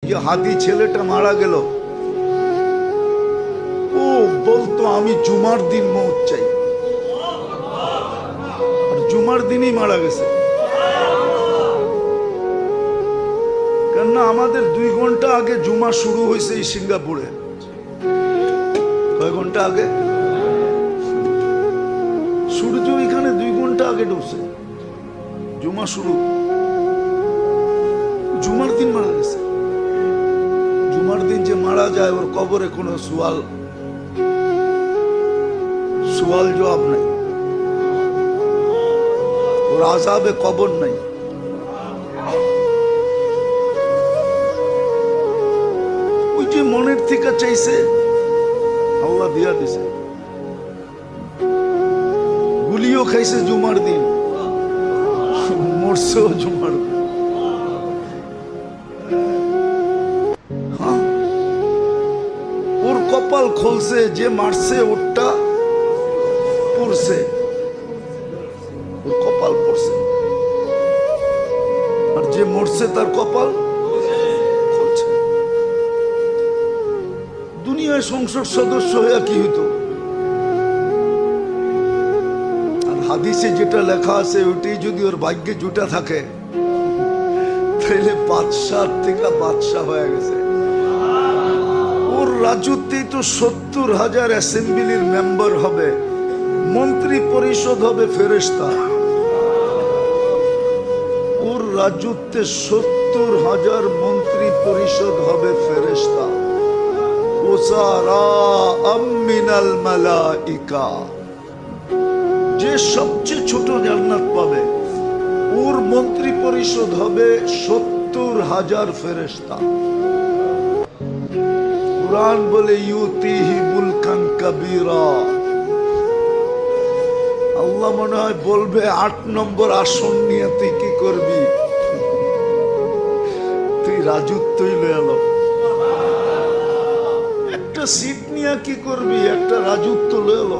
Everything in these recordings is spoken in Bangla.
যে হাদি ছেলেটা মারা গেল, ও বলতো আমি জুমার দিন মৌত চাই, আর জুমার দিনই মারা গেছে। কেননা আমাদের 2 ঘন্টা আগে জুমা শুরু হয়েছে এই সিঙ্গাপুরে। কয় ঘন্টা আগে? সূর্য এখানে 2 ঘন্টা আগে ঢুকছে, জুমা শুরু। জুমার দিন মারা গেছে। জুমার দিন যে মারা যায় ওর কবরে কোনো সুয়াল জবাব নাই, ওর আযাবে কবর নাই। ওই যে মনের থেকে চাইছে আল্লাহ দিয়া দিছে। গুলিও খাইছে জুমার দিন, মরছেও জুমার দিন। ওর কপাল খুলছে, যে মারছে ওরটা পড়ছে, ওর কপাল পড়ছে, আর যে মরছে তার কপাল খুলছে। দুনিয়ায় সংসদ সদস্য হয়ে কি হইতো? আর হাদিসে যেটা লেখা আছে ওইটাই যদি ওর ভাগ্যে জুটা থাকে তাহলে বাদশাহ থেকে বাদশাহ হয়ে গেছে। ওর রাজত্বে তো 70,000 অ্যাসেম্বলির মেম্বার হবে, মন্ত্রী পরিষদ হবে ফেরেশতা। ওর রাজত্বে 70,000 মন্ত্রী পরিষদ হবে ফেরেশতা। মিনাল মালাইকা, যে সবচেয়ে ছোট জান্নাত পাবে ওর মন্ত্রী পরিষদ হবে 70,000 ফেরেশতা। কুরআন বলে ইউতিহি মুলকান কাবীরা। আল্লাহ মনে হয় বলবে 8 নম্বর আসন নিয়ে তুই কি করবি? তুই রাজত্বই লয়ে এলো। একটা সিট নিয়ে কি করবি? একটা রাজত্ব লয়ে এলো।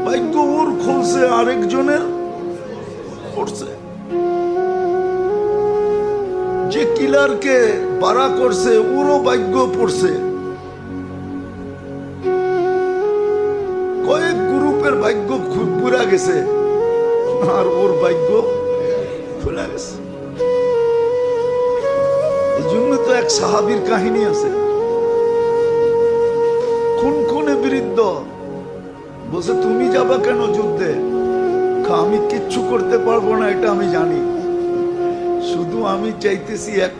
ভাগ্য ওর খুলছে, আরেকজনের পড়ছে। যে কিলারকে বাড়া করছে ওরও ভাগ্য পড়ছে। কয়েক গ্রুপের ভাগ্য পুরা গেছে আর ওর ভাগ্য খোলা গেছে। এই জন্য তো এক সাহাবীর কাহিনী আছে, খুনে বৃদ্ধ বলছে তুমি যাবা কেন যুদ্ধে? আমি কিচ্ছু করতে পারবো না এটা আমি জানি, শুধু আমি চাইতেছি এক